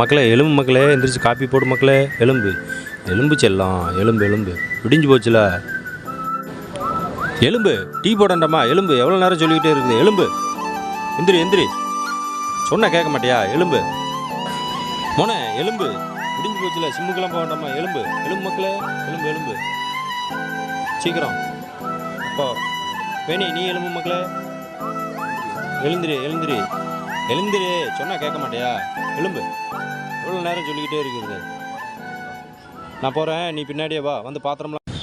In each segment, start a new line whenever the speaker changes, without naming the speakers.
மக்களே எலும்பு மக்களே, எந்திரிச்சு காப்பி போடு மக்களே. எலும்பு எலும்பு செல்லம், எலும்பு எலும்பு விடிஞ்சு போச்சுல. எலும்பு டீ போடண்டாமா? எலும்பு எவ்வளோ நேரம் சொல்லிக்கிட்டே இருக்குது. எலும்பு எந்திரி எந்திரி, சொன்ன கேட்க மாட்டியா? எலும்பு மோனே, எலும்பு விடிஞ்சு போச்சுல. சிம்முக்கெல்லாம் போக வேண்டாமா? எலும்பு எலும்பு மக்களே, எலும்பு எலும்பு சீக்கிரம். அப்போ வேணி நீ எலும்பு மக்களே, எழுந்திரி எழுந்திரி எழுந்திரி, சொன்னா கேட்க மாட்டியா? எலும்பு எவ்வளோ நேரம் சொல்லிக்கிட்டே இருக்குது. நான் போகிறேன், நீ பின்னாடியே வா. வந்து பாத்திரம்லாம்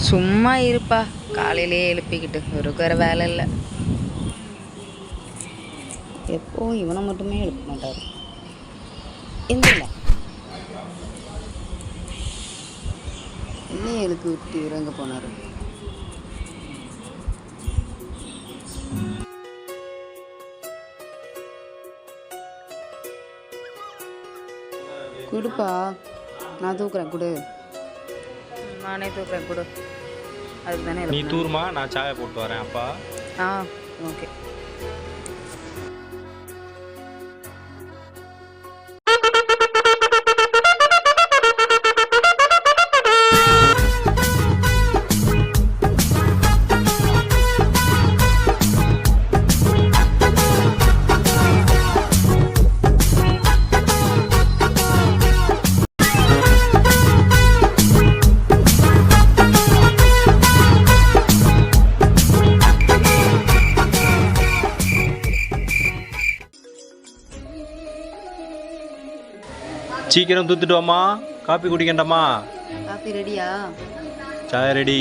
சும்மா இருப்பா, காலையிலே எழுப்பிக்கிட்டு இருக்கிற வேலை இல்லை. எப்போ இவனை மட்டுமே எழுப்ப மாட்டார். எந்திரில என்ன எழுப்பி விட்டு இறங்க போனார். கொடுப்பா, நான் தூக்குறேன். கொடு, நானே தூக்குறேன். கொடு, அதுக்கு தானே
நீ தூருமா, நான் சாயை போட்டு வரேன். அப்பா
ஓகே.
சீக்கிரம் தூத்துட்டு வாமா. காப்பி குடிக்கண்டாமா?
காப்பி ரெடியா?
சாய ரெடி.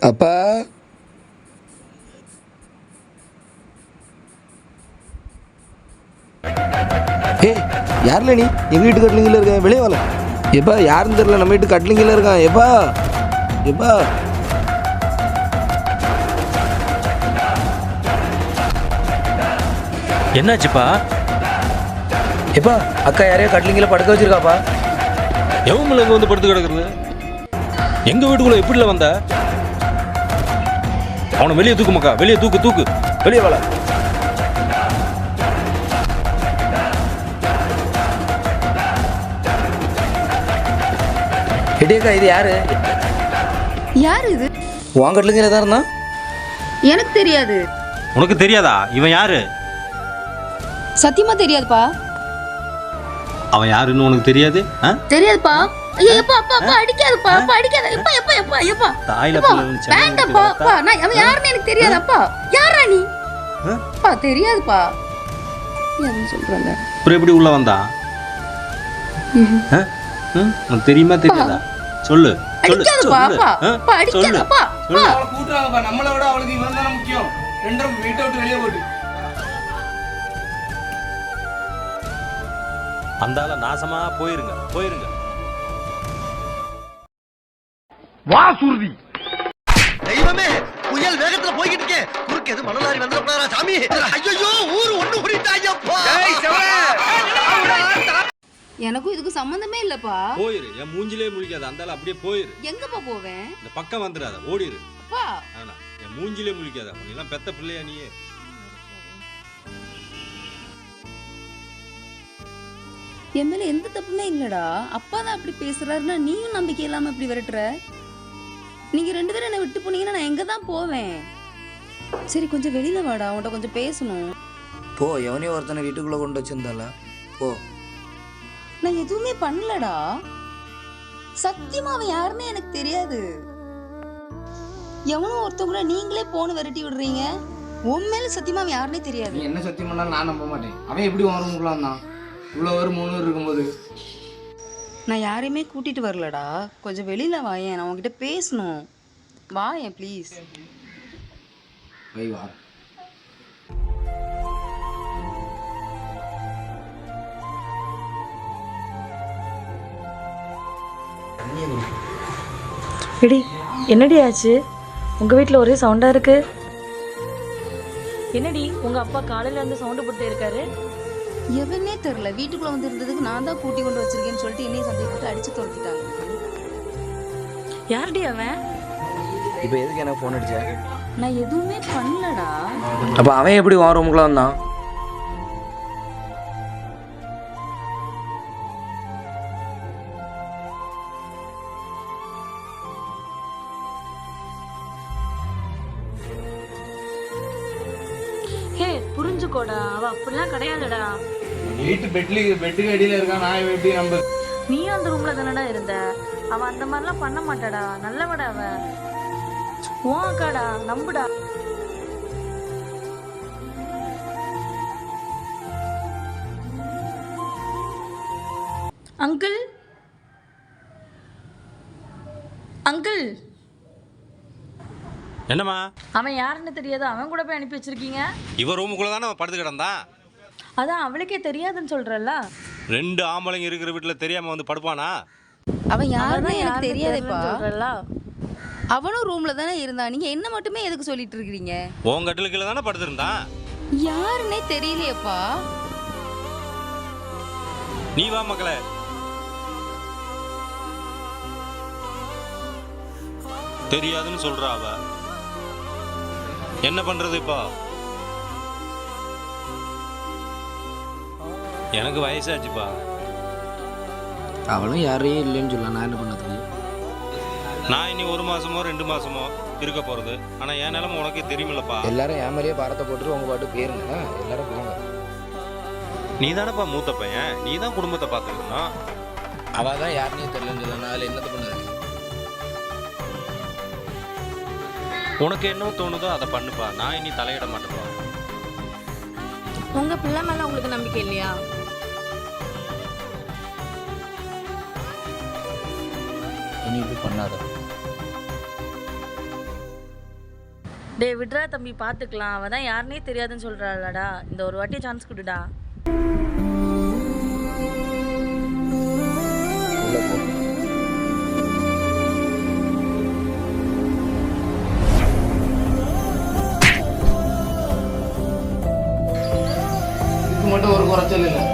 அப்பா, யாருல நீ? எங்கள் வீட்டு கட்லிங்கில் இருக்க, வெளியே வரல. எப்பா யாருன்னு தெரியல, நம்ம வீட்டு கட்லிங்கில் இருக்கான். எப்பா எப்பா
என்னாச்சுப்பா?
எப்பா அக்கா யாரையோ கட்லிங்கில் படுக்க வச்சிருக்காப்பா.
எவ்வளோ இங்கே வந்து படுத்து கிடக்குறது? எங்கள் வீட்டுக்குள்ளே எப்படில வந்த? அவனை வெளியே தூக்கு மக்கா, வெளியே தூக்கு தூக்கு, வெளியே வாழ.
எடியக்கா, இது யாரு?
யார் இது?
உன் கட்லிங்கில் தான் இருந்தான்.
எனக்கு தெரியாது.
உனக்கு தெரியாதா? இவன் யாரு?
சத்தியமா தெரியாதுப்பா.
அவன் யாருன்னு உனக்கு தெரியாது?
தெரியாதுப்பா. ஐயோ எப்பா, அப்பா அப்பா அடிக்காதப்பா, அப்பா அடிக்காத. எப்பா எப்பா எப்பா எப்பா
தாயில
வேண்டாம்ப்பா. அப்பா நான் அவன் யாருன்னு எனக்கு தெரியாது. அப்பா யாரா நீ? அப்பா தெரியாதுப்பா. யாருன்னு சொல்றாங்க.
அப்புறம் எப்படி உள்ள வந்தான்? உனக்கு தெரியுமா தெரியாதா? சொல்லு.
அடிக்காதப்பா. அப்பா அப்பா அடிக்காதப்பா.
அவளை கூட்டுறாங்கப்பா. நம்மளை விட அவளுக்கு இவன் தானே முக்கியம். ரெண்டும் வீட்டை விட்டு வெளியே போட்டு
அந்தால நாசமா போயிருங்க போயிருங்க.
வா சுருதி. தெய்வமே, புயல் வேகத்துல போய்கிட்டு இருக்கே. குறுக்கு எது மணலாரி வந்துட கூடாதா சாமி? ஐயோ, ஊரு ஒண்ணு கூடிட்டாயப்பா.
எனக்கும் இதுக்கு சம்பந்தமே இல்லப்பா.
போயிரு, என் மூஞ்சிலே முழிக்காத. அந்தால அப்படியே போயிரு.
எங்கப்பா போவேன்?
இந்த பக்கம் வந்துடாத, ஓடிரு.
அப்பா
என் மூஞ்சிலே முழிக்காத. உன்னை எல்லாம் பெத்த பிள்ளையா நீயே?
என் மேல எந்த தப்புமே இல்லடா. அப்பா தான் அப்படி பேசுறாருன்னா நீயும் நம்பிக்கை இல்லாம இப்படி விரட்டுற. நீங்க 2 பேரும் என்னை விட்டு போனீங்கன்னா நான் எங்க தான் போவேன்? சரி கொஞ்சம் வெளியில வாடா, உன்கிட்ட கொஞ்சம் பேசணும்.
போ, எவனையும் ஒருத்தனை வீட்டுக்குள்ளே கொண்டு வச்சிருந்தால போ.
நான் எதுவுமே பண்ணலடா. சத்தியமா அவன் யாருன்னு எனக்கு தெரியாது. எவனும் ஒருத்தன் கூட நீங்களே போன விரட்டி விடுறீங்க. உன் மேல சத்தியமா அவன் யாருன்னே தெரியாது.
நீ என்ன சத்தியம் பண்ணாலும் நான் நம்ப மாட்டேன். அவன் எப்படி வரும்லாம் தான் இவ்வளோ ஒரு 3 இருக்கும்போது.
நான் யாரையுமே கூட்டிட்டு வரலடா. கொஞ்சம் வெளியில வாயேன், நான் உன்கிட்ட பேசணும். வாயேன் ப்ளீஸ்.
வை வா.
எடி என்னடி ஆச்சு? உங்கள் வீட்டில் ஒரே சவுண்டாக இருக்கு. என்னடி உங்கள் அப்பா காலையில இருந்து சவுண்டு போட்டு இருக்காரு?
எவனே தெரியல. வீட்டுக்குள்ள வந்து இருந்ததுக்கு நான் தான் கூட்டி கொண்டு வச்சிருக்கேன்னு சொல்லிட்டு என்னையும் சந்தேகப்பட்டு அடிச்சு துரத்திட்டாங்க.
யாருடி அவன்?
இப்போ எதுக்கு எனக்கு ஃபோன் அடிச்ச?
நான் எதுவுமே பண்ணலடா.
அப்போ அவன் எப்படி உன் ரூமுக்குள்ள வந்தான்?
ஹே புரிஞ்சுக்கோடா, அவள் அப்படிலாம் கிடையாதுடா.
வீட்டு பெட்டுக்கு அடியில் இருக்கான். நான் எப்படி நம்ப?
நீ அந்த ரூமில் தானடா இருந்த. அவள் அந்த மாதிரிலாம் பண்ண மாட்டாடா. நல்லவடா அவன். உன் அக்காடா, நம்புடா. அங்கிள் அங்கிள்,
என்னம்மா?
அவன் யாருன்னு தெரியாது, அவன் கூட போய் அனுப்பி வச்சிருக்கீங்க.
இவன் ரூமுக்குள்ளே தானே அவன் படுத்து கிடந்தான்.
அதான் அவளுக்கே தெரியாதுன்னு சொல்றல்ல.
2 ஆம்பளைங்க இருக்கிற வீட்டில் தெரியாமல் வந்து படுப்பானா?
அவன் யாருன்னு எனக்கு தெரியாதேப்பா.
சொல்றல்ல.
அவனும் ரூம்ல தானே இருந்தான். நீங்க என்ன மட்டுமே எதுக்கு சொல்லிட்டு இருக்கீங்க?
உன் கட்டில் கீழே தானே படுத்திருந்தான்.
யாருன்னே தெரியலையேப்பா.
நீ வா மக்களே. தெரியாதுன்னு சொல்றா அவ. என்ன பண்றது இப்போ? எனக்கு வயசாச்சுப்பா.
அவளும் யாரையும் இல்லைன்னு சொல்ல நான் என்ன பண்ணதுக்கு?
நான் இனி 1 மாசமோ 2 மாசமோ இருக்க போறது. ஆனா என் நிலைமை உனக்கே தெரியுமில்லப்பா.
எல்லாரும் என் மேலேயே பாரத்தை போட்டுட்டு உங்க பாட்டு போயிருங்க. எல்லாரும் போங்க.
நீ தானப்பா மூத்த பையன், நீ தான் குடும்பத்தை பார்த்துக்கணும்.
அவள் தான் யாருன்னே தெரியலன்னு சொல்ல நான் அதில் என்னத்தை பண்ணது?
உனக்கு என்ன தோணுதோ அதை பண்ணுப்பா. நான் இனி தலையிட மாட்டேப்பா.
உங்க பிள்ளை மேல உங்களுக்கு நம்பிக்கை இல்லையா?
இனி இப்படி பண்ணாத.
டே விட்ரா தம்பி, பார்த்துக்கலாம். அவள் தான் யாருன்னே தெரியாதுன்னு சொல்கிறாளடா. இந்த ஒரு வாட்டி சான்ஸ் கொடுடா.
இதுக்கு மட்டும் ஒரு குறைச்சல் இல்லை.